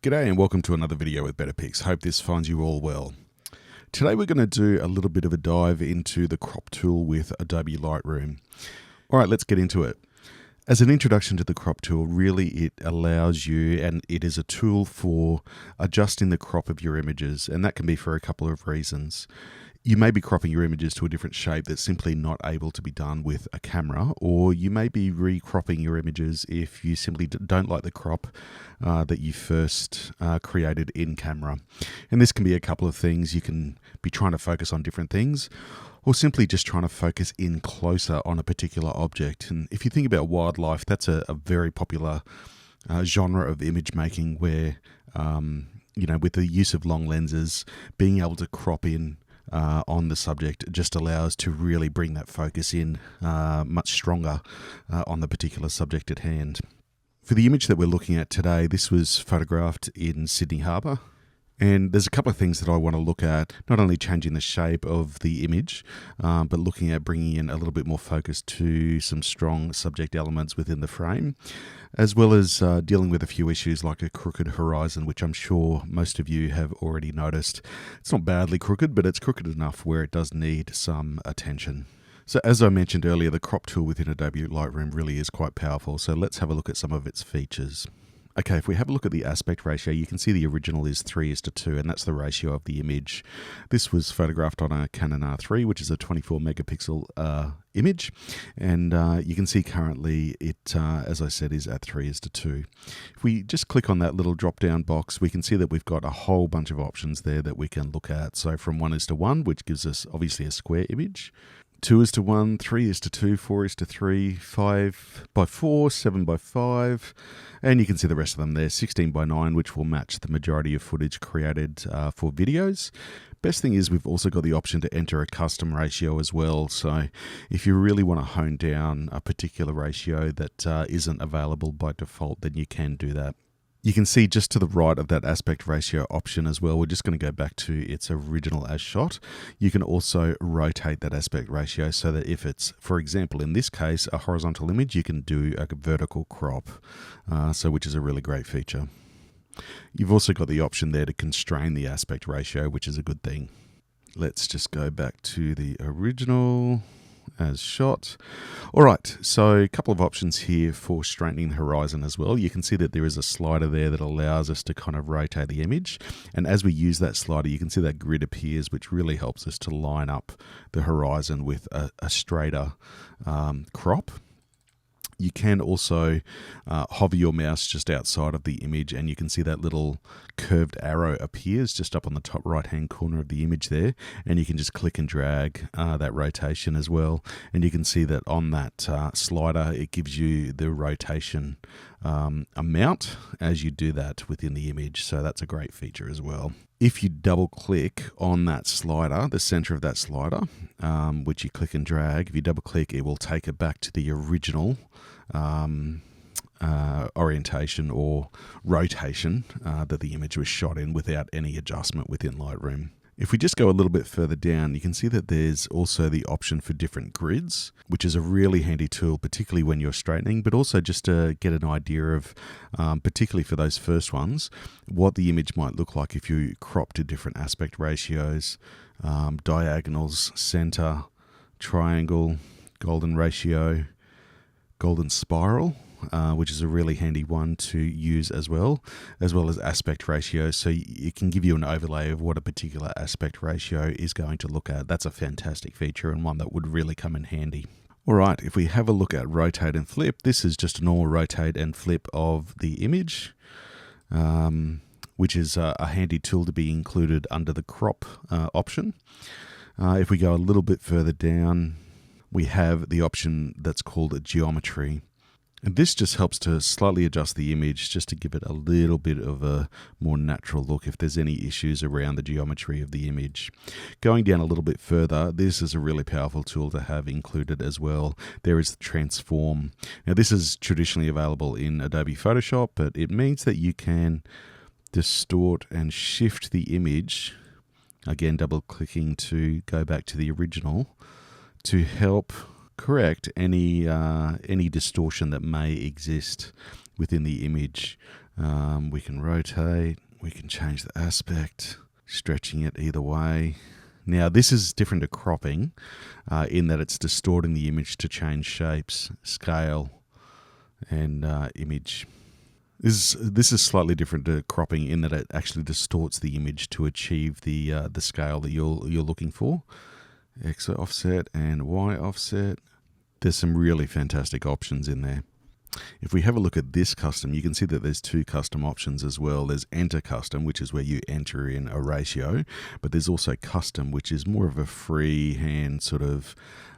G'day and welcome to another video with Better Pics. Hope this finds you all well. Today we're going to do a little bit of a dive into the crop tool with Adobe Lightroom. Alright, let's get into it. As an introduction to the crop tool, really it allows you, and it is a tool for adjusting the crop of your images, and that can be for a couple of reasons. You may be cropping your images to a different shape that's simply not able to be done with a camera, or you may be recropping your images if you simply don't like the crop that you first created in camera. And this can be a couple of things. You can be trying to focus on different things, or simply just trying to focus in closer on a particular object. And if you think about wildlife, that's a very popular genre of image making where, with the use of long lenses, being able to crop in on the subject just allows to really bring that focus in much stronger on the particular subject at hand. For the image that we're looking at today, this was photographed in Sydney Harbour. And there's a couple of things that I want to look at, not only changing the shape of the image, but looking at bringing in a little bit more focus to some strong subject elements within the frame, as well as dealing with a few issues like a crooked horizon, which I'm sure most of you have already noticed. It's not badly crooked, but it's crooked enough where it does need some attention. So as I mentioned earlier, the crop tool within Adobe Lightroom really is quite powerful, so let's have a look at some of its features. Okay, if we have a look at the aspect ratio, you can see the original is 3:2, and that's the ratio of the image. This was photographed on a Canon R3, which is a 24 megapixel image, and you can see currently it, as I said, is at 3:2. If we just click on that little drop-down box, we can see that we've got a whole bunch of options there that we can look at. So from 1:1, which gives us obviously a square image, 2:1, 3:2, 4:3, 5:4, 7:5, and you can see the rest of them there, 16:9, which will match the majority of footage created for videos. Best thing is we've also got the option to enter a custom ratio as well, so if you really want to hone down a particular ratio that isn't available by default, then you can do that. You can see just to the right of that aspect ratio option as well, we're just going to go back to its original as shot. You can also rotate that aspect ratio so that if it's, for example, in this case, a horizontal image, you can do a vertical crop, which is a really great feature. You've also got the option there to constrain the aspect ratio, which is a good thing. Let's just go back to the original as shot. All right, so a couple of options here for straightening the horizon as well. You can see that there is a slider there that allows us to kind of rotate the image, and as we use that slider, you can see that grid appears, which really helps us to line up the horizon with a straighter crop. You can also hover your mouse just outside of the image, and you can see that little curved arrow appears just up on the top right hand corner of the image there, and you can just click and drag that rotation as well, and you can see that on that slider it gives you the rotation amount as you do that within the image, so that's a great feature as well. If you double click on that slider, the center of that slider, which you click and drag, if you double click, it will take it back to the original orientation or rotation that the image was shot in without any adjustment within Lightroom. If we just go a little bit further down, you can see that there's also the option for different grids, which is a really handy tool, particularly when you're straightening, but also just to get an idea of, particularly for those first ones, what the image might look like if you crop to different aspect ratios, diagonals, center, triangle, golden ratio, golden spiral, which is a really handy one to use as well as aspect ratio, so it can give you an overlay of what a particular aspect ratio is going to look at. That's a fantastic feature and one that would really come in handy. Alright, if we have a look at rotate and flip, this is just a normal rotate and flip of the image, which is a handy tool to be included under the crop option. If we go a little bit further down, we have the option that's called a geometry. And this just helps to slightly adjust the image just to give it a little bit of a more natural look if there's any issues around the geometry of the image. Going down a little bit further, this is a really powerful tool to have included as well. There is the transform. Now this is traditionally available in Adobe Photoshop, but it means that you can distort and shift the image, again double clicking to go back to the original, to help correct any distortion that may exist within the image. We can rotate, we can change the aspect, stretching it either way. Now this is different to cropping in that it's distorting the image to change shapes, scale, and image. This is slightly different to cropping in that it actually distorts the image to achieve the scale that you're looking for. X offset and Y offset. There's some really fantastic options in there. If we have a look at this custom, you can see that there's two custom options as well. There's enter custom, which is where you enter in a ratio, but there's also custom, which is more of a freehand sort of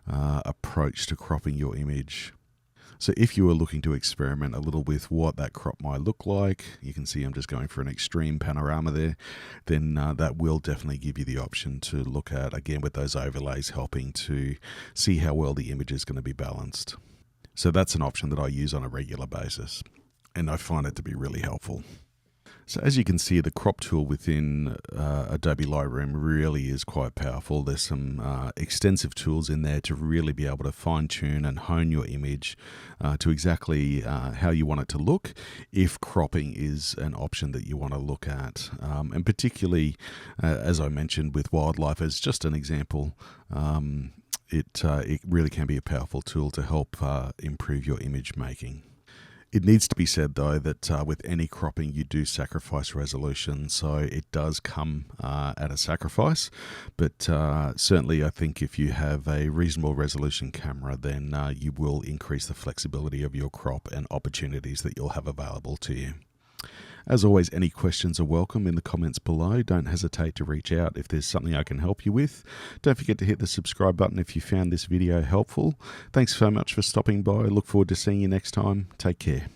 approach to cropping your image. So if you were looking to experiment a little with what that crop might look like, you can see I'm just going for an extreme panorama there, then that will definitely give you the option to look at, again, with those overlays helping to see how well the image is going to be balanced. So that's an option that I use on a regular basis, and I find it to be really helpful. So as you can see, the crop tool within Adobe Lightroom really is quite powerful. There's some extensive tools in there to really be able to fine-tune and hone your image to exactly how you want it to look, if cropping is an option that you want to look at. And particularly, as I mentioned, with wildlife as just an example, it really can be a powerful tool to help improve your image making. It needs to be said, though, that with any cropping, you do sacrifice resolution, so it does come at a sacrifice. But certainly, I think if you have a reasonable resolution camera, then you will increase the flexibility of your crop and opportunities that you'll have available to you. As always, any questions are welcome in the comments below. Don't hesitate to reach out if there's something I can help you with. Don't forget to hit the subscribe button if you found this video helpful. Thanks so much for stopping by. I look forward to seeing you next time. Take care.